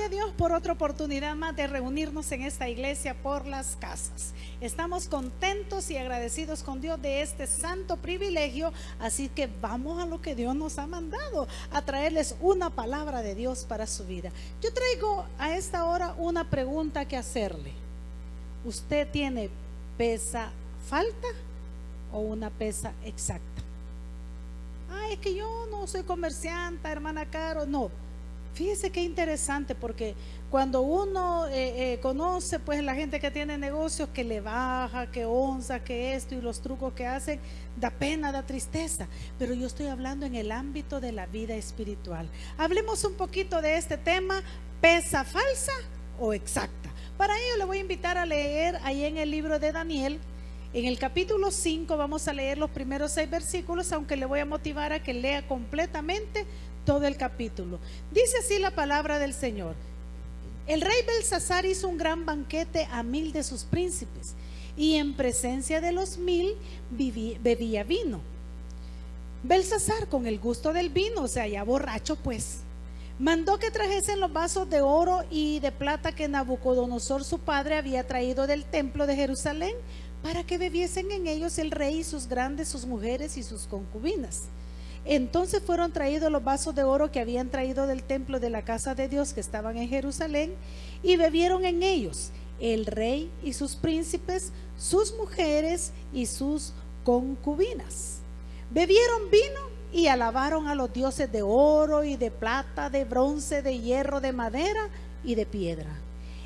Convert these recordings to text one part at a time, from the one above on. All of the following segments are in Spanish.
Gloria a Dios por otra oportunidad más de reunirnos en esta iglesia por las casas. Estamos contentos y agradecidos con Dios de este santo privilegio, así que vamos a lo que Dios nos ha mandado, a traerles una palabra de Dios para su vida. Yo traigo a esta hora una pregunta que hacerle. ¿Usted tiene pesa falta o una pesa exacta? Es que yo no soy comerciante, hermana Caro. No, fíjese qué interesante, porque cuando uno conoce pues la gente que tiene negocios, que le baja, que onza, que esto y los trucos que hacen, da pena, da tristeza. Pero yo estoy hablando en el ámbito de la vida espiritual. Hablemos un poquito de este tema: ¿pesa falsa o exacta? Para ello le voy a invitar a leer ahí en el libro de Daniel. En el capítulo 5 vamos a leer los primeros 6 versículos, aunque le voy a motivar a que lea completamente todo el capítulo. Dice así la palabra del Señor: el rey Belsasar hizo un gran banquete a 1000 de sus príncipes, y en presencia de los 1000 bebía vino. Belsasar, con el gusto del vino, o sea, ya borracho pues, mandó que trajesen los vasos de oro y de plata que Nabucodonosor su padre había traído del templo de Jerusalén, para que bebiesen en ellos el rey y sus grandes, sus mujeres y sus concubinas. Entonces fueron traídos los vasos de oro que habían traído del templo de la casa de Dios que estaban en Jerusalén, y bebieron en ellos el rey y sus príncipes, sus mujeres y sus concubinas. Bebieron vino y alabaron a los dioses de oro y de plata, de bronce, de hierro, de madera y de piedra.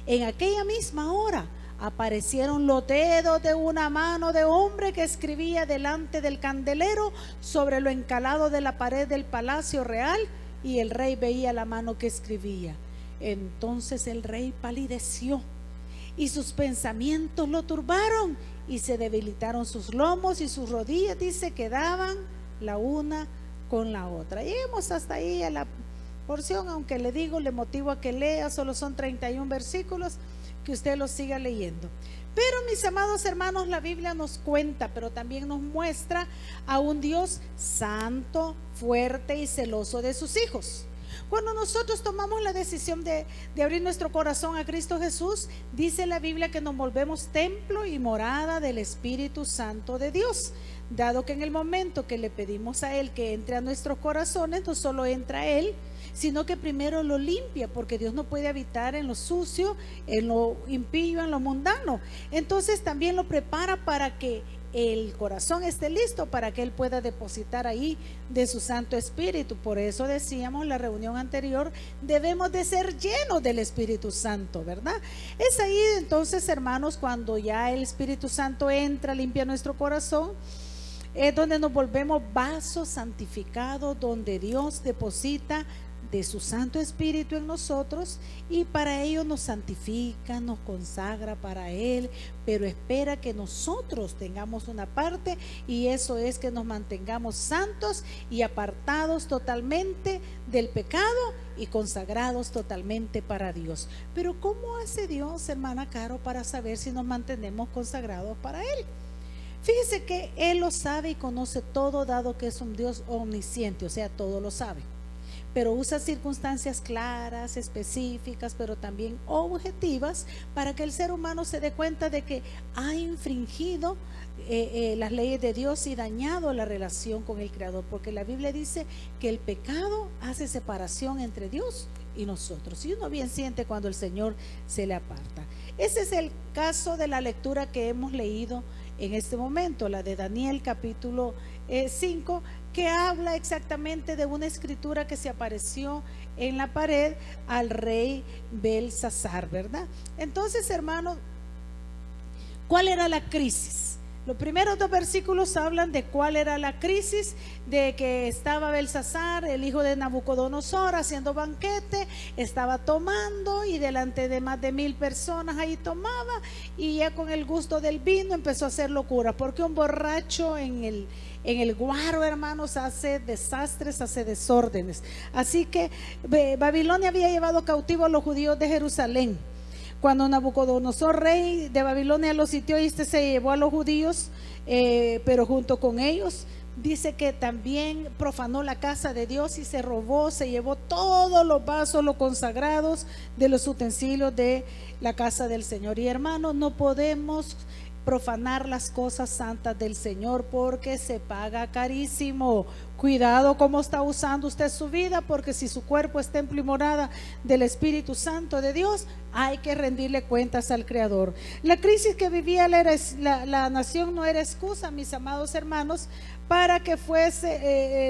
En aquella misma hora aparecieron los dedos de una mano de hombre que escribía delante del candelero sobre lo encalado de la pared del palacio real, y el rey veía la mano que escribía. Entonces el rey palideció y sus pensamientos lo turbaron, y se debilitaron sus lomos y sus rodillas, dice, quedaban la una con la otra. Lleguemos hasta ahí a la porción, aunque le digo, le motivo a que lea, solo son 31 versículos, que usted lo siga leyendo. Pero mis amados hermanos, la Biblia nos cuenta, pero también nos muestra a un Dios santo, fuerte y celoso de sus hijos. Cuando nosotros tomamos la decisión de abrir nuestro corazón a Cristo Jesús, dice la Biblia que nos volvemos templo y morada del Espíritu Santo de Dios, dado que en el momento que le pedimos a Él que entre a nuestros corazones, no solo entra Él, sino que primero lo limpia, porque Dios no puede habitar en lo sucio, en lo impío, en lo mundano. Entonces también lo prepara para que el corazón esté listo, para que Él pueda depositar ahí de su Santo Espíritu. Por eso decíamos en la reunión anterior, debemos de ser llenos del Espíritu Santo, ¿verdad? Es ahí entonces, hermanos, cuando ya el Espíritu Santo entra, limpia nuestro corazón, es donde nos volvemos vasos santificados, donde Dios deposita de su Santo Espíritu en nosotros, y para ello nos santifica, nos consagra para Él, pero espera que nosotros tengamos una parte, y eso es que nos mantengamos santos y apartados totalmente del pecado y consagrados totalmente para Dios. Pero ¿cómo hace Dios, hermana Caro, para saber si nos mantenemos consagrados para Él? Fíjese que Él lo sabe y conoce todo, dado que es un Dios omnisciente, o sea, todo lo sabe. Pero usa circunstancias claras, específicas, pero también objetivas, para que el ser humano se dé cuenta de que ha infringido las leyes de Dios y dañado la relación con el Creador, porque la Biblia dice que el pecado hace separación entre Dios y nosotros, y uno bien siente cuando el Señor se le aparta. Ese es el caso de la lectura que hemos leído en este momento, la de Daniel capítulo 5, que habla exactamente de una escritura que se apareció en la pared al rey Belsasar, ¿verdad? Entonces, hermanos, ¿cuál era la crisis? Los primeros 2 versículos hablan de cuál era la crisis, de que estaba Belsasar, el hijo de Nabucodonosor, haciendo banquete, estaba tomando, y delante de más de 1000 personas ahí tomaba, y ya con el gusto del vino empezó a hacer locura, porque un borracho en el guaro, hermanos, hace desastres, hace desórdenes. Así que Babilonia había llevado cautivo a los judíos de Jerusalén. Cuando Nabucodonosor, rey de Babilonia, los sitió, y se llevó a los judíos, pero junto con ellos dice que también profanó la casa de Dios y se robó, se llevó todos los vasos, los consagrados de los utensilios de la casa del Señor. Y hermanos, no podemos profanar las cosas santas del Señor porque se paga carísimo. Cuidado cómo está usando usted su vida, porque si su cuerpo es templo y morada del Espíritu Santo de Dios, hay que rendirle cuentas al Creador. La crisis que vivía la nación no era excusa, mis amados hermanos, para que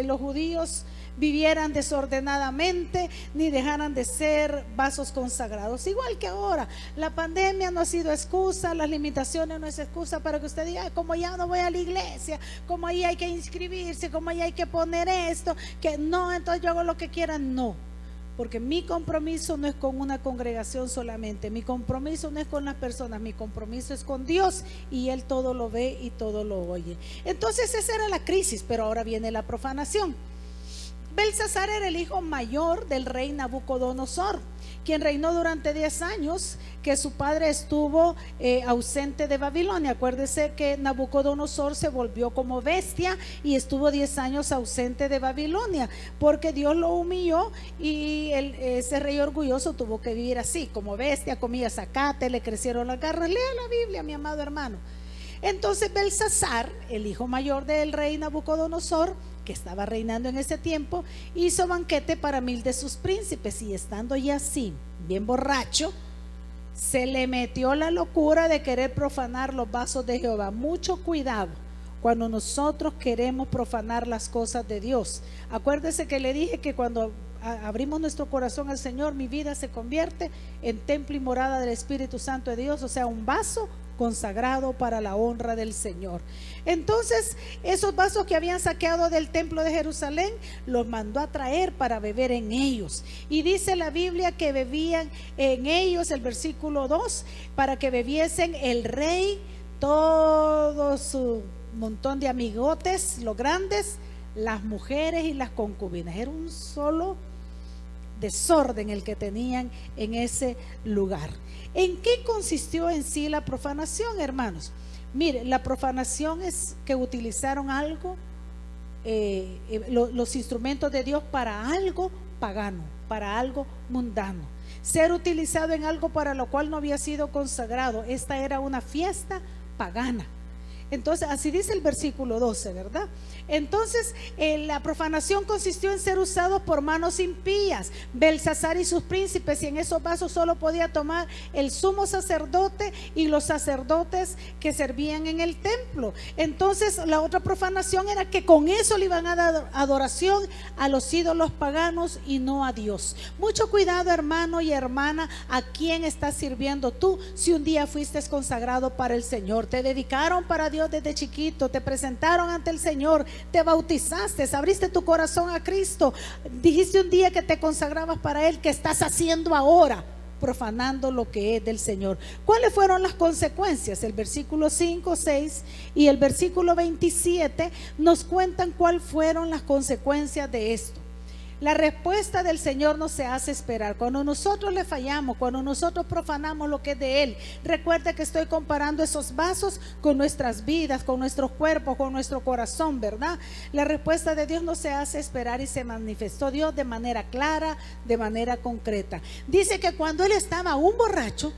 los judíos vivieran desordenadamente ni dejaran de ser vasos consagrados. Igual que ahora, la pandemia no ha sido excusa, las limitaciones no es excusa para que usted diga, como ya no voy a la iglesia, como ahí hay que inscribirse, como ahí hay que poner esto, que no, entonces yo hago lo que quiera. No, porque mi compromiso no es con una congregación solamente, mi compromiso no es con las personas, mi compromiso es con Dios, y Él todo lo ve y todo lo oye. Entonces esa era la crisis, pero ahora viene la profanación. Belsasar era el hijo mayor del rey Nabucodonosor, quien reinó durante 10 años, que su padre estuvo ausente de Babilonia. Acuérdese que Nabucodonosor se volvió como bestia y estuvo 10 años ausente de Babilonia, porque Dios lo humilló y ese rey orgulloso tuvo que vivir así, como bestia, comía zacate, le crecieron las garras. Lea la Biblia, mi amado hermano. Entonces Belsasar, el hijo mayor del rey Nabucodonosor, que estaba reinando en ese tiempo, hizo banquete para 1000 de sus príncipes, y estando ya así, bien borracho, se le metió la locura de querer profanar los vasos de Jehová. Mucho cuidado cuando nosotros queremos profanar las cosas de Dios. Acuérdese que le dije que cuando abrimos nuestro corazón al Señor, mi vida se convierte en templo y morada del Espíritu Santo de Dios, o sea, un vaso consagrado para la honra del Señor. Entonces, esos vasos que habían saqueado del templo de Jerusalén, los mandó a traer para beber en ellos. Y dice la Biblia que bebían en ellos, el versículo 2, para que bebiesen el rey, todo su montón de amigotes, los grandes, las mujeres y las concubinas. Era un solo desorden el que tenían en ese lugar. ¿En qué consistió en sí la profanación, hermanos? Mire, la profanación es que utilizaron algo, los instrumentos de Dios para algo pagano, para algo mundano. Ser utilizado en algo para lo cual no había sido consagrado. Esta era una fiesta pagana. Entonces, así dice el versículo 12, ¿verdad? Entonces, la profanación consistió en ser usados por manos impías. Belsasar y sus príncipes, y en esos vasos solo podía tomar el sumo sacerdote y los sacerdotes que servían en el templo. Entonces, la otra profanación era que con eso le iban a dar adoración a los ídolos paganos y no a Dios. Mucho cuidado, hermano y hermana, a quién estás sirviendo tú. Si un día fuiste consagrado para el Señor, te dedicaron para Dios desde chiquito, te presentaron ante el Señor, te bautizaste, abriste tu corazón a Cristo, dijiste un día que te consagrabas para Él. ¿Qué estás haciendo ahora? Profanando lo que es del Señor. ¿Cuáles fueron las consecuencias? El versículo 5, 6 y el versículo 27 nos cuentan cuáles fueron las consecuencias de esto. La respuesta del Señor no se hace esperar. Cuando nosotros le fallamos, cuando nosotros profanamos lo que es de Él, recuerda que estoy comparando esos vasos con nuestras vidas, con nuestros cuerpos, con nuestro corazón, ¿verdad? La respuesta de Dios no se hace esperar, y se manifestó Dios de manera clara, de manera concreta. Dice que cuando Él estaba aún borracho,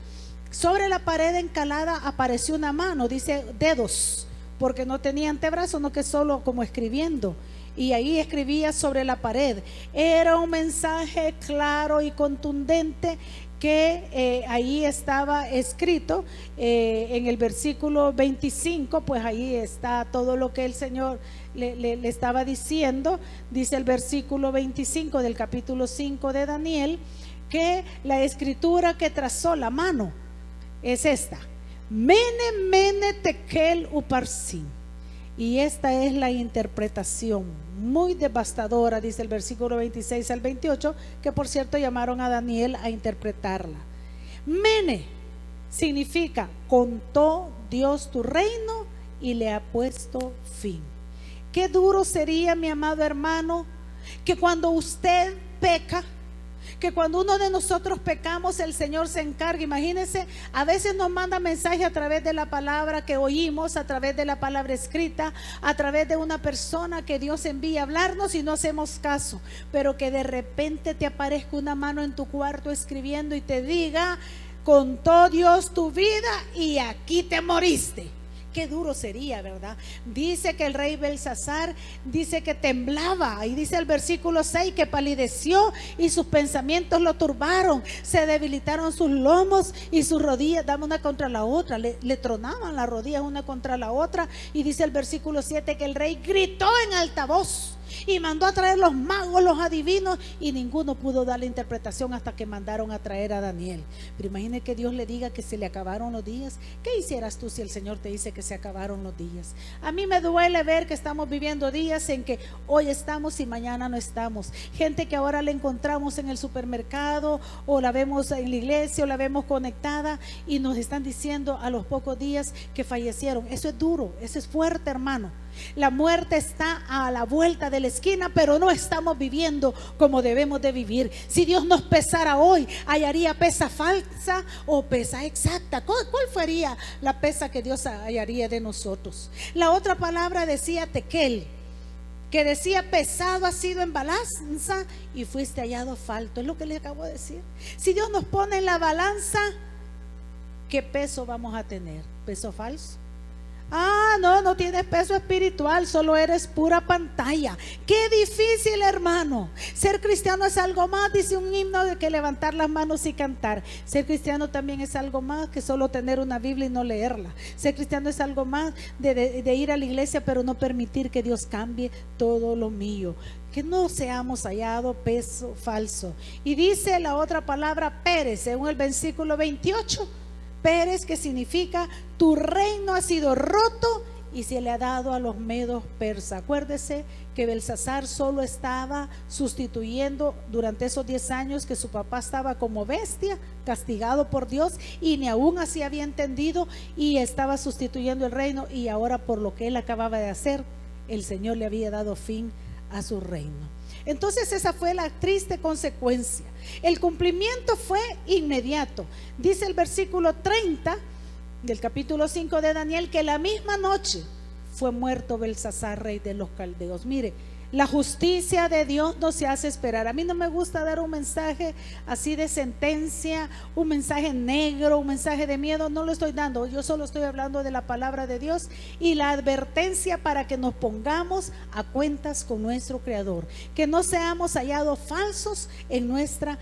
sobre la pared encalada apareció una mano, dice dedos, porque no tenía antebrazo, no, que solo como escribiendo. Y ahí escribía sobre la pared. Era un mensaje claro y contundente que ahí estaba escrito en el versículo 25. Pues ahí está todo lo que el Señor le estaba diciendo. Dice el versículo 25 del capítulo 5 de Daniel, que la escritura que trazó la mano es esta: Mene, mene, tekel, uparsin. Y esta es la interpretación muy devastadora, dice el versículo 26 al 28, que por cierto llamaron a Daniel a interpretarla. Mene significa: contó Dios tu reino y le ha puesto fin. Qué duro sería, mi amado hermano, que cuando usted peca, Que cuando uno de nosotros pecamos, el Señor se encarga. Imagínense, a veces nos manda mensaje a través de la palabra que oímos, a través de la palabra escrita, a través de una persona que Dios envía a hablarnos y no hacemos caso. Pero que de repente te aparezca una mano en tu cuarto escribiendo y te diga: contó Dios tu vida y aquí te moriste. Qué duro sería, ¿verdad? Dice que el rey Belsasar, dice que temblaba, y dice el versículo 6 que palideció y sus pensamientos lo turbaron, se debilitaron sus lomos y sus rodillas daban una contra la otra, le tronaban las rodillas una contra la otra. Y dice el versículo 7 que el rey gritó en alta voz y mandó a traer los magos, los adivinos, y ninguno pudo dar la interpretación hasta que mandaron a traer a Daniel. Pero imagine que Dios le diga que se le acabaron los días. ¿Qué hicieras tú si el Señor te dice que se acabaron los días? A mí me duele ver que estamos viviendo días en que hoy estamos y mañana no estamos. Gente que ahora la encontramos en el supermercado, o la vemos en la iglesia, o la vemos conectada, y nos están diciendo a los pocos días que fallecieron. Eso es duro, eso es fuerte, hermano. La muerte está a la vuelta de la esquina, pero no estamos viviendo como debemos de vivir. Si Dios nos pesara hoy, ¿hallaría pesa falsa o pesa exacta? ¿Cuál sería la pesa que Dios hallaría de nosotros? La otra palabra decía tekel, que decía: pesado ha sido en balanza y fuiste hallado falto. Es lo que le acabo de decir. Si Dios nos pone en la balanza, ¿qué peso vamos a tener? ¿Peso falso? No tienes peso espiritual, solo eres pura pantalla. Qué difícil, hermano. Ser cristiano es algo más, dice un himno, de que levantar las manos y cantar. Ser cristiano también es algo más que solo tener una Biblia y no leerla. Ser cristiano es algo más de ir a la iglesia, pero no permitir que Dios cambie todo lo mío. Que no seamos hallados peso falso. Y dice la otra palabra, Pérez, según el versículo 28. Pérez, que significa: tu reino ha sido roto y se le ha dado a los medos persas. Acuérdese que Belsasar solo estaba sustituyendo durante esos 10 años que su papá estaba como bestia, castigado por Dios, y ni aún así había entendido, y estaba sustituyendo el reino. Y ahora, por lo que él acababa de hacer, el Señor le había dado fin a su reino. Entonces esa fue la triste consecuencia. El cumplimiento fue inmediato. Dice el versículo 30 del capítulo 5 de Daniel que la misma noche fue muerto Belsasar, rey de los caldeos. Mire, la justicia de Dios no se hace esperar. A mí no me gusta dar un mensaje así de sentencia, un mensaje negro, un mensaje de miedo. No lo estoy dando. Yo solo estoy hablando de la palabra de Dios y la advertencia para que nos pongamos a cuentas con nuestro Creador. Que no seamos hallados falsos en nuestra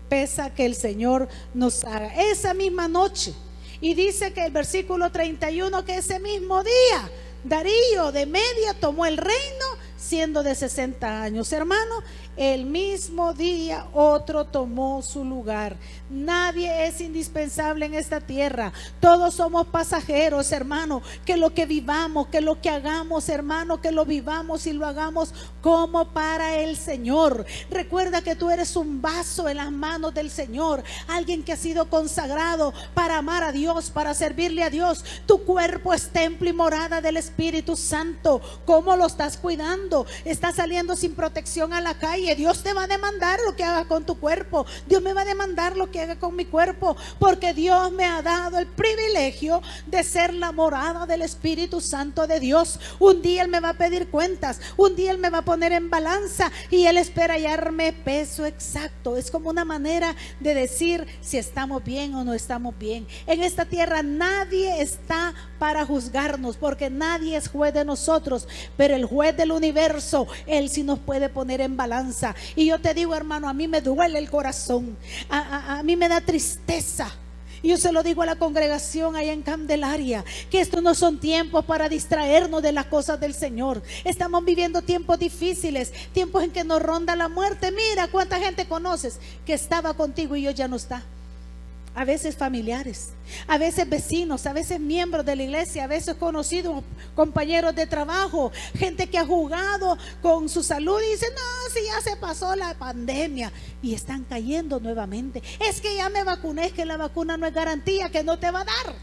pesa que el Señor nos haga. Esa misma noche. Y dice que el versículo 31 que ese mismo día Darío de Media tomó el reino siendo de 60 años. Hermano, el mismo día otro tomó su lugar. Nadie es indispensable en esta tierra. Todos somos pasajeros, hermano. Que lo que vivamos, que lo que hagamos, hermano, que lo vivamos y lo hagamos como para el Señor. Recuerda que tú eres un vaso en las manos del Señor. Alguien que ha sido consagrado para amar a Dios, para servirle a Dios. Tu cuerpo es templo y morada del Espíritu Santo. ¿Cómo lo estás cuidando? Estás saliendo sin protección a la calle. Dios te va a demandar lo que hagas con tu cuerpo. Dios me va a demandar lo que haga con mi cuerpo, porque Dios me ha dado el privilegio de ser la morada del Espíritu Santo de Dios. Un día Él me va a pedir cuentas, un día Él me va a poner en balanza y Él espera hallarme peso exacto. Es como una manera de decir si estamos bien o no estamos bien. En esta tierra nadie está para juzgarnos, porque nadie es juez de nosotros, pero el juez del universo, Él sí nos puede poner en balanza. Y yo te digo, hermano, a mí me duele el corazón, a mí me da tristeza. Y yo se lo digo a la congregación allá en Candelaria, que estos no son tiempos para distraernos de las cosas del Señor. Estamos viviendo tiempos difíciles, tiempos en que nos ronda la muerte. Mira cuánta gente conoces que estaba contigo y hoy ya no está. A veces familiares, a veces vecinos, a veces miembros de la iglesia, a veces conocidos, compañeros de trabajo, gente que ha jugado con su salud y dice: no, si ya se pasó la pandemia, y están cayendo nuevamente. Es que ya me vacuné, es que la vacuna no es garantía que no te va a dar.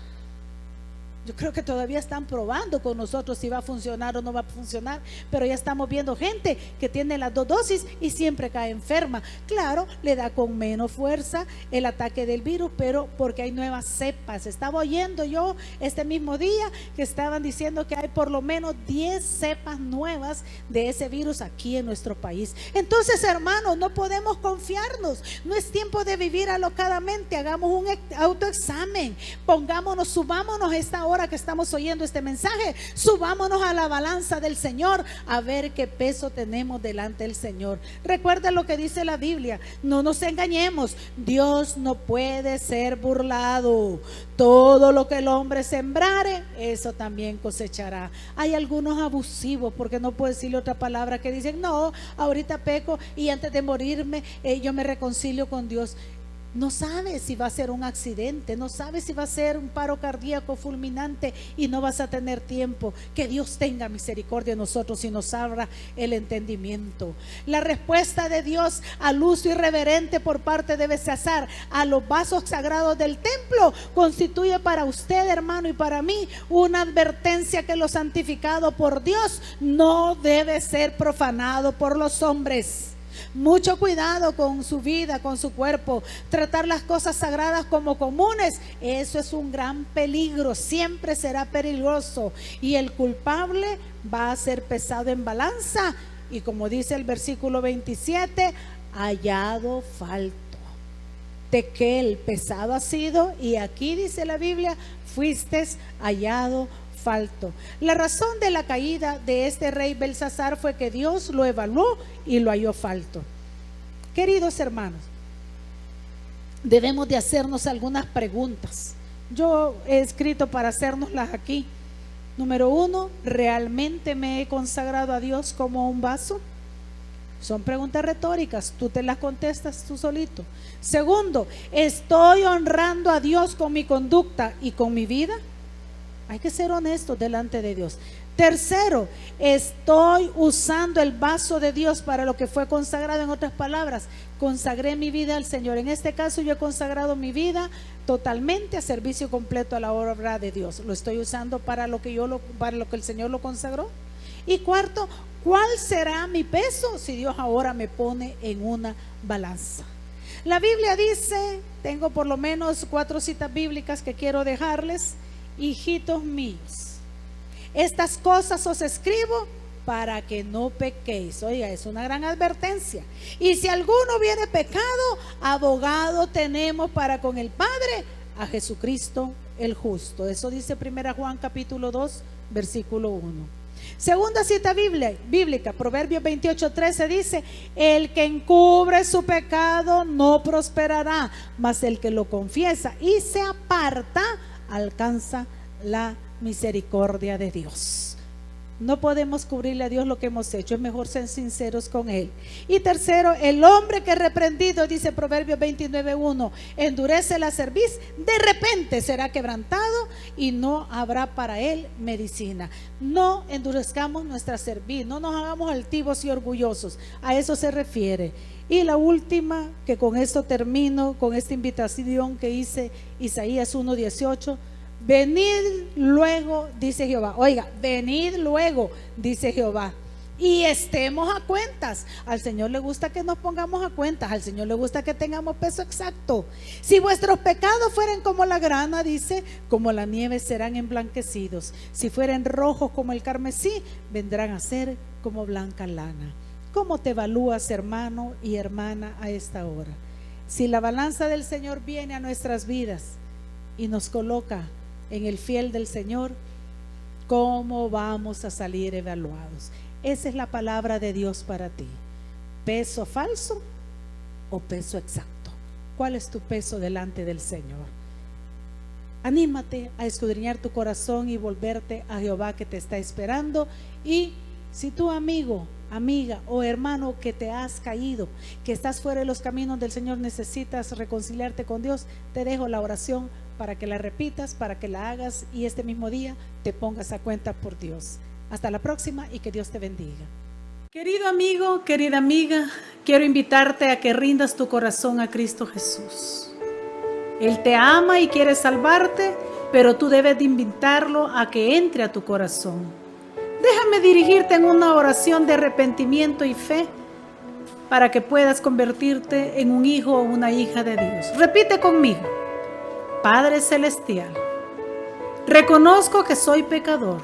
Yo creo que todavía están probando con nosotros si va a funcionar o no va a funcionar, pero ya estamos viendo gente que tiene las 2 dosis y siempre cae enferma. Claro, le da con menos fuerza el ataque del virus, pero porque hay nuevas cepas. Estaba oyendo yo este mismo día que estaban diciendo que hay por lo menos 10 cepas nuevas de ese virus aquí en nuestro país. Entonces, hermanos, no podemos confiarnos. No es tiempo de vivir alocadamente. Hagamos un autoexamen. Pongámonos, subámonos a esta hora que estamos oyendo este mensaje, subámonos a la balanza del Señor a ver qué peso tenemos delante del Señor. Recuerda lo que dice la Biblia, no nos engañemos, Dios no puede ser burlado. Todo lo que el hombre sembrare, eso también cosechará. Hay algunos abusivos, porque no puedo decirle otra palabra, que dicen, no, ahorita peco y antes de morirme yo me reconcilio con Dios. No sabe si va a ser un accidente, no sabe si va a ser un paro cardíaco fulminante y no vas a tener tiempo. Que Dios tenga misericordia de nosotros y nos abra el entendimiento. La respuesta de Dios al uso irreverente por parte de Belsasar a los vasos sagrados del templo constituye para usted, hermano, y para mí una advertencia que lo santificado por Dios no debe ser profanado por los hombres. Mucho cuidado con su vida, con su cuerpo. Tratar las cosas sagradas como comunes, eso es un gran peligro, siempre será peligroso. Y el culpable va a ser pesado en balanza. Y como dice el versículo 27, hallado falto. Tequel, pesado ha sido, y aquí dice la Biblia, fuiste hallado falto. La razón de la caída de este rey Belsasar fue que Dios lo evaluó y lo halló falto. Queridos hermanos, debemos de hacernos algunas preguntas. Yo he escrito para hacérnoslas aquí. Número 1, ¿realmente me he consagrado a Dios como un vaso? Son preguntas retóricas, tú te las contestas tú solito. Segundo, ¿estoy honrando a Dios con mi conducta y con mi vida? Hay que ser honestos delante de Dios. Tercero, ¿estoy usando el vaso de Dios para lo que fue consagrado? En otras palabras, consagré mi vida al Señor. En este caso yo he consagrado mi vida totalmente a servicio completo a la obra de Dios. ¿Lo estoy usando para lo que el Señor lo consagró? Y cuarto, ¿cuál será mi peso si Dios ahora me pone en una balanza? La Biblia dice, tengo por lo menos 4 citas bíblicas que quiero dejarles. Hijitos míos, estas cosas os escribo para que no pequéis. Oiga, es una gran advertencia. Y si alguno hubiere pecado, abogado tenemos para con el Padre, a Jesucristo el justo. Eso dice 1 Juan capítulo 2 versículo 1. Segunda cita bíblica, Proverbios 28:13 dice, el que encubre su pecado no prosperará, mas el que lo confiesa y se aparta alcanza la misericordia de Dios. No podemos cubrirle a Dios lo que hemos hecho, es mejor ser sinceros con Él. Y tercero, el hombre que es reprendido, dice Proverbios 29:1, endurece la cerviz, de repente será quebrantado y no habrá para él medicina. No endurezcamos nuestra cerviz, no nos hagamos altivos y orgullosos, a eso se refiere. Y la última, que con esto termino, con esta invitación que hice Isaías 1:18, venid luego, dice Jehová. Oiga, venid luego, dice Jehová, y estemos a cuentas. Al Señor le gusta que nos pongamos a cuentas, al Señor le gusta que tengamos peso exacto. Si vuestros pecados fueren como la grana, dice, como la nieve serán emblanquecidos. Si fueren rojos como el carmesí, vendrán a ser como blanca lana. ¿Cómo te evalúas, hermano y hermana, a esta hora? Si la balanza del Señor viene a nuestras vidas y nos coloca en el fiel del Señor, ¿cómo vamos a salir evaluados? Esa es la palabra de Dios para ti. ¿Peso falso o peso exacto? ¿Cuál es tu peso delante del Señor? Anímate a escudriñar tu corazón y volverte a Jehová que te está esperando. Y si tu amigo, amiga o hermano que te has caído, que estás fuera de los caminos del Señor, necesitas reconciliarte con Dios, te dejo la oración para que la repitas, para que la hagas y este mismo día te pongas a cuenta por Dios. Hasta la próxima y que Dios te bendiga. Querido amigo, querida amiga, quiero invitarte a que rindas tu corazón a Cristo Jesús. Él te ama y quiere salvarte, pero tú debes de invitarlo a que entre a tu corazón. Déjame dirigirte en una oración de arrepentimiento y fe para que puedas convertirte en un hijo o una hija de Dios. Repite conmigo. Padre Celestial, reconozco que soy pecador.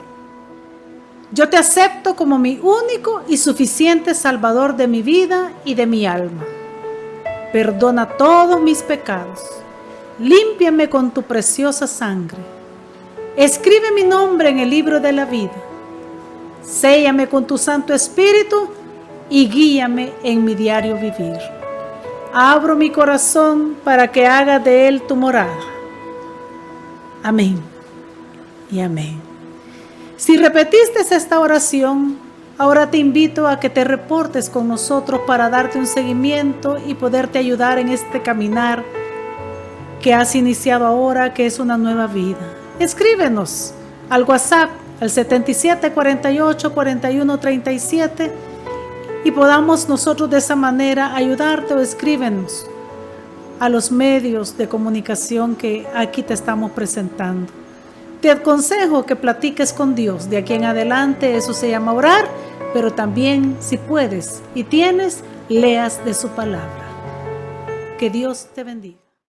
Yo te acepto como mi único y suficiente Salvador de mi vida y de mi alma. Perdona todos mis pecados. Límpiame con tu preciosa sangre. Escribe mi nombre en el libro de la vida. Séllame con tu Santo Espíritu y guíame en mi diario vivir. Abro mi corazón para que hagas de él tu morada. Amén y amén. Si repetiste esta oración, ahora te invito a que te reportes con nosotros para darte un seguimiento y poderte ayudar en este caminar que has iniciado ahora, que es una nueva vida. Escríbenos al WhatsApp al 7748-4137 y podamos nosotros de esa manera ayudarte, o escríbenos a los medios de comunicación que aquí te estamos presentando. Te aconsejo que platiques con Dios. De aquí en adelante eso se llama orar, pero también, si puedes y tienes, leas de su palabra. Que Dios te bendiga.